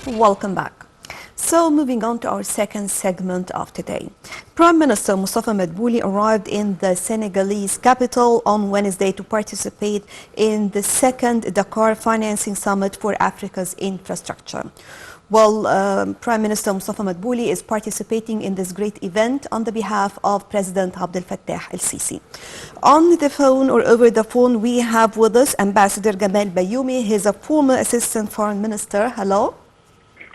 Welcome back. So moving on to our second segment of today. Prime Minister Mustafa Madbouli arrived in the Senegalese capital on Wednesday to participate in the second Dakar Financing Summit for Africa's infrastructure. Well, Prime Minister Mustafa Madbouli is participating in this great event on the behalf of President Abdel Fattah el-Sisi. On the phone or over the phone, we have with us Ambassador Gamal Bayoumy. He's a former Assistant Foreign Minister. Hello.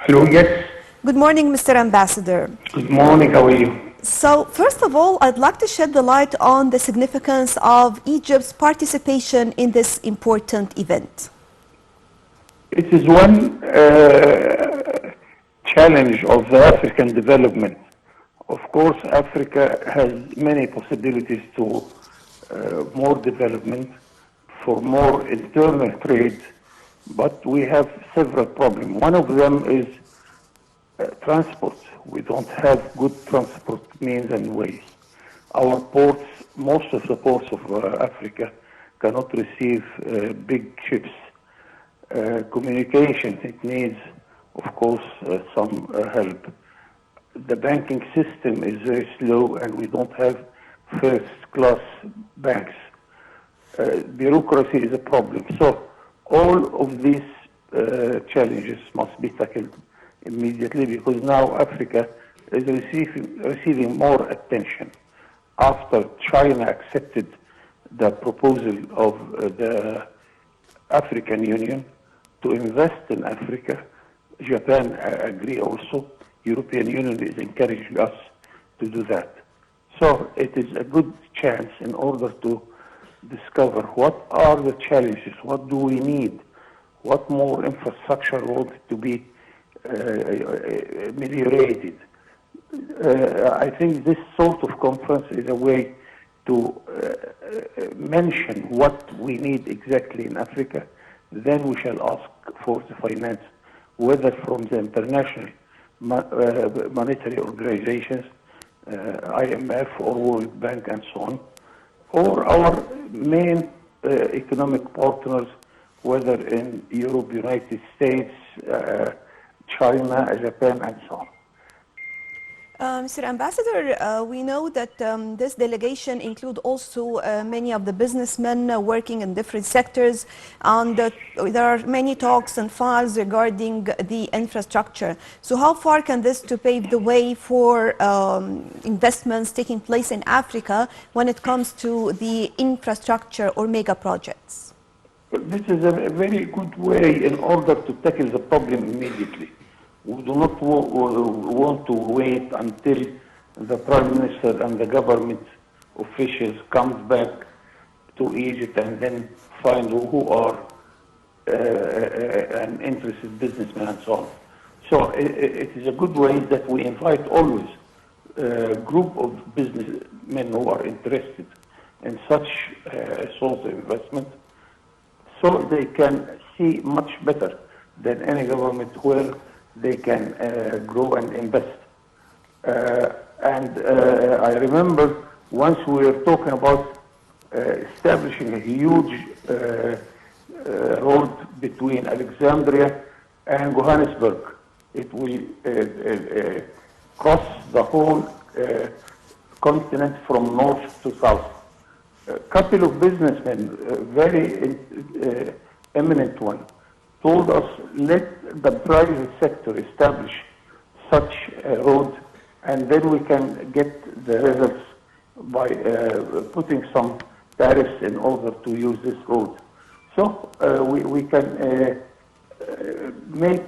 Hello, yes. Good morning, Mr. Ambassador. Good morning, how are you? So, first of all, I'd like to shed the light on the significance of Egypt's participation in this important event. It is one challenge of the African development. Of course, Africa has many possibilities to more development, for more internal trade, but we have several problems. One of them is transport. We don't have good transport means and ways. Our ports, most of the ports of Africa cannot receive big ships. Communication, it needs, of course, some help. The banking system is very slow and we don't have first-class banks. Bureaucracy is a problem. So all of these challenges must be tackled immediately because now Africa is receiving more attention. After China accepted the proposal of the African Union to invest in Africa, Japan agree also, European Union is encouraging us to do that. So it is a good chance in order to discover what are the challenges, what do we need, what more infrastructure wanted to be ameliorated. I think this sort of conference is a way to mention what we need exactly in Africa. Then we shall ask for the finance, whether from the international monetary organizations, IMF or World Bank and so on, or our main economic partners, whether in Europe, United States, China, Japan, and so on. Mr. Ambassador, we know that this delegation includes also many of the businessmen working in different sectors, and there are many talks and files regarding the infrastructure. So how far can this to pave the way for investments taking place in Africa when it comes to the infrastructure or mega projects? This is a very good way in order to tackle the problem immediately. We do not want to wait until the Prime Minister and the government officials come back to Egypt and then find who are an interested businessmen and so on. So it is a good way that we invite always a group of businessmen who are interested in such sort of investment, so they can see much better than any government where they can grow and invest. I remember once we were talking about establishing a huge road between Alexandria and Johannesburg. It will cross the whole continent from north to south. A couple of businessmen, very eminent one, told us, let the private sector establish such a road and then we can get the results by putting some tariffs in order to use this road. So we can make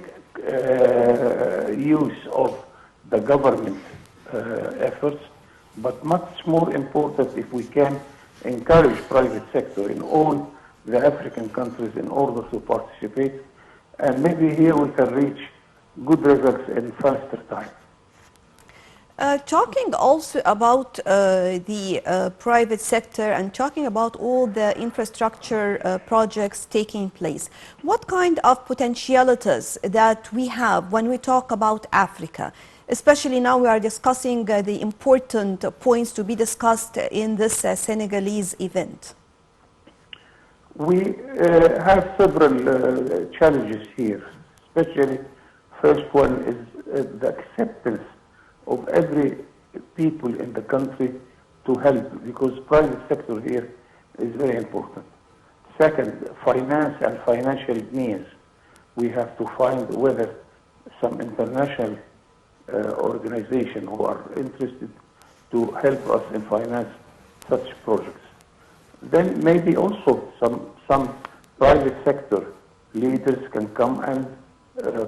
use of the government efforts, but much more important if we can encourage private sector in all the African countries in order to participate, and maybe here we can reach good results in faster time. Talking also about the private sector and talking about all the infrastructure projects taking place, what kind of potentialities that we have when we talk about Africa? Especially now we are discussing the important points to be discussed in this Senegalese event. We have several challenges here, especially First one is the acceptance of every people in the country to help, because private sector here is very important. Second, finance and financial means. We have to find whether some international organization who are interested to help us in finance such projects. Then maybe also some private sector leaders can come and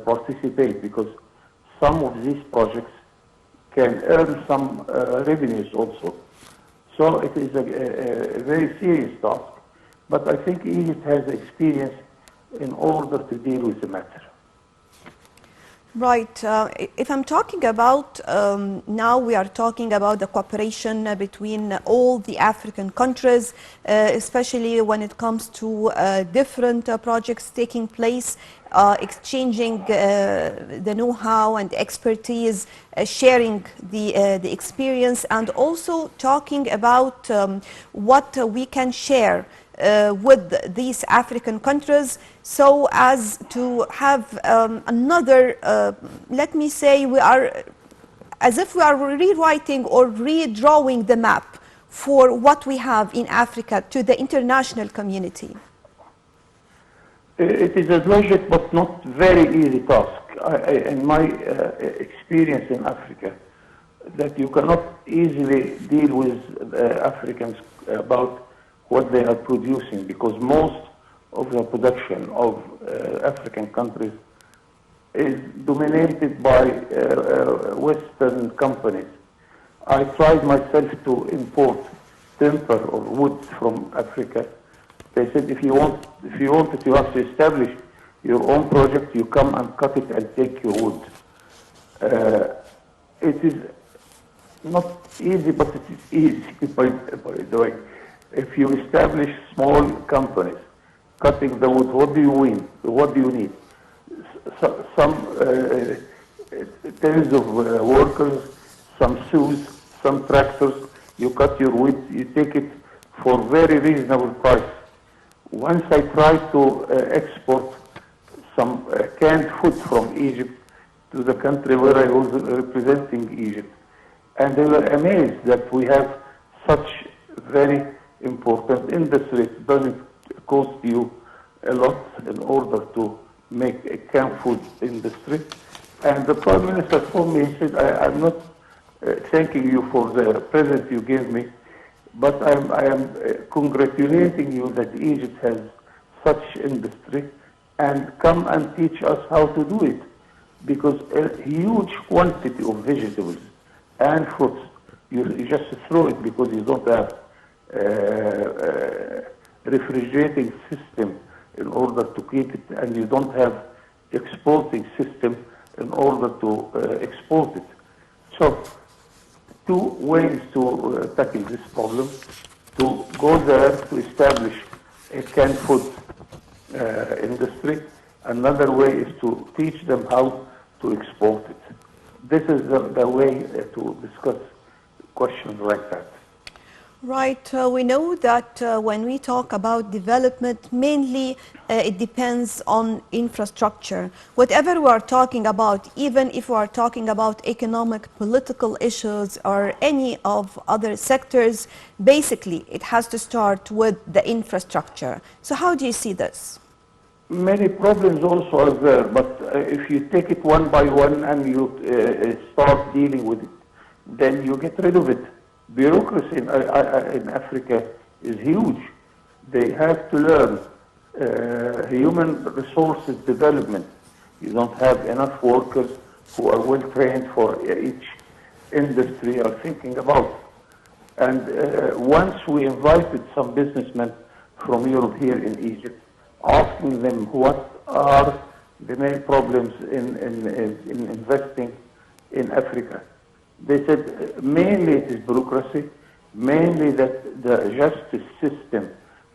participate, because some of these projects can earn some revenues also. So it is a very serious task, but I think Egypt has experience in order to deal with the matter. Right. If I'm talking about, now we are talking about the cooperation between all the African countries, especially when it comes to different projects taking place, exchanging the know-how and expertise, sharing the experience, and also talking about what we can share with these African countries, so as to have another, let me say, we are as if we are rewriting or redrawing the map for what we have in Africa to the international community. It is a logic but not very easy task. In my experience in Africa, that you cannot easily deal with Africans about what they are producing, because most of the production of African countries is dominated by Western companies. I tried myself to import timber or wood from Africa. They said if you wanted, you have to establish your own project. You come and cut it and take your wood. It is not easy, but it is easy by the way. If you establish small companies cutting the wood, what do you win? What do you need? Some tens of workers, some shoes, some tractors. You cut your wood, you take it for very reasonable price. Once I tried to export some canned food from Egypt to the country where I was representing Egypt, and they were amazed that we have such very important industry. It doesn't cost you a lot in order to make a canned food industry. And the Prime Minister told me, he said, I'm not thanking you for the present you gave me, but I am congratulating you that Egypt has such industry, and come and teach us how to do it, because a huge quantity of vegetables and fruits, you just throw it because you don't have refrigerating system in order to keep it, and you don't have exporting system in order to export it. So, two ways to tackle this problem: to go there to establish a canned food industry. Another way is to teach them how to export it. This is the way to discuss questions like that. Right. We know that when we talk about development, mainly it depends on infrastructure. Whatever we are talking about, even if we are talking about economic, political issues, or any of other sectors, basically it has to start with the infrastructure. So how do you see this? Many problems also are there, but if you take it one by one and you start dealing with it, then you get rid of it. Bureaucracy in Africa is huge. They have to learn human resources development. You don't have enough workers who are well trained for each industry you are thinking about. And once we invited some businessmen from Europe here in Egypt, asking them what are the main problems in investing in Africa. They said mainly it is bureaucracy, mainly that the justice system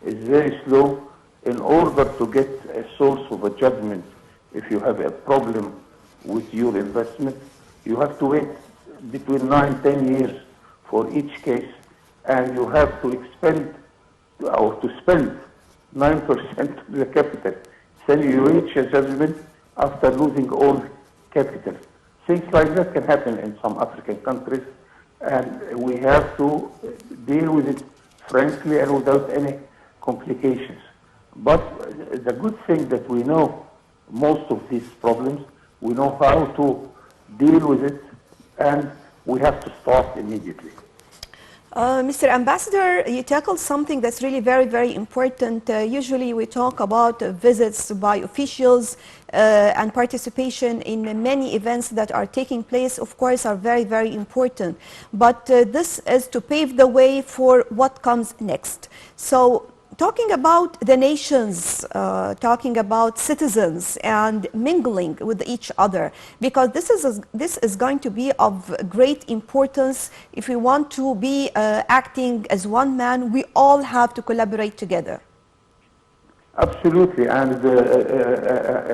is very slow. In order to get a source of a judgment, if you have a problem with your investment, you have to wait between 9-10 years for each case, and you have to spend 9% of the capital. Then you reach a judgment after losing all capital. Things like that can happen in some African countries, and we have to deal with it frankly and without any complications. But the good thing that we know most of these problems, we know how to deal with it, and we have to start immediately. Mr. Ambassador, you tackled something that's really very, very important. Usually we talk about visits by officials and participation in many events that are taking place, of course, are very, very important. But this is to pave the way for what comes next. So talking about the nations, talking about citizens and mingling with each other, because this is going to be of great importance. If we want to be acting as one man, we all have to collaborate together. Absolutely, and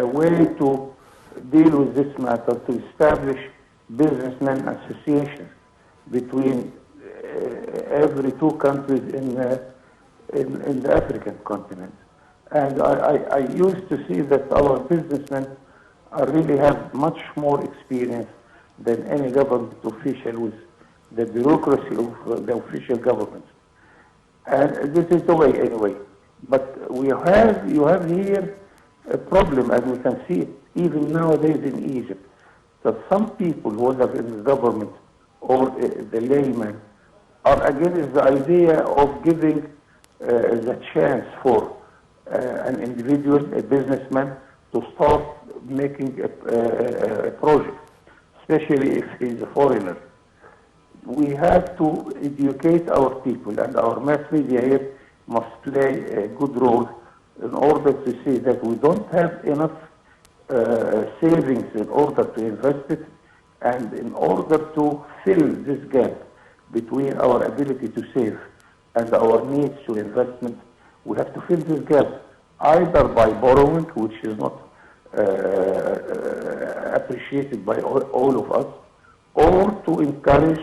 a way to deal with this matter, to establish businessmen associations between every two countries in the African continent. And I used to see that our businessmen really have much more experience than any government official with the bureaucracy of the official government. And this is the way anyway. But you have here a problem, and we can see it even nowadays in Egypt, that some people who are in the government or the layman are against the idea of giving the chance for an individual, a businessman, to start making a project, especially if he's a foreigner. We have to educate our people, and our mass media here must play a good role in order to see that we don't have enough savings in order to invest it, and in order to fill this gap between our ability to save and our needs to investment, we have to fill this gap either by borrowing, which is not appreciated by all of us, or to encourage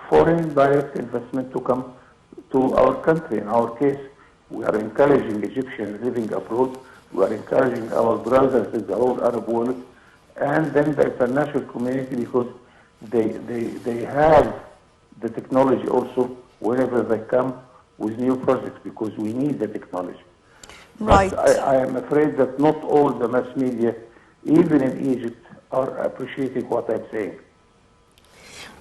foreign direct investment to come to our country. In our case, we are encouraging Egyptians living abroad, we are encouraging our brothers in the whole Arab world, and then the international community, because they have the technology also whenever they come with new projects, because we need the technology. Right. But I am afraid that not all the mass media, even in Egypt, are appreciating what I'm saying.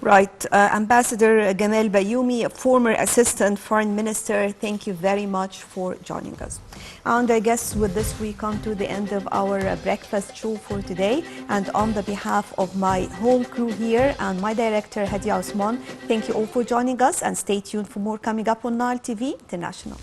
Right. Ambassador Gamal Bayoumy, former Assistant Foreign Minister, thank you very much for joining us. And I guess with this we come to the end of our breakfast show for today. And on the behalf of my whole crew here and my director Hadi Osman, thank you all for joining us, and stay tuned for more coming up on Nile TV International.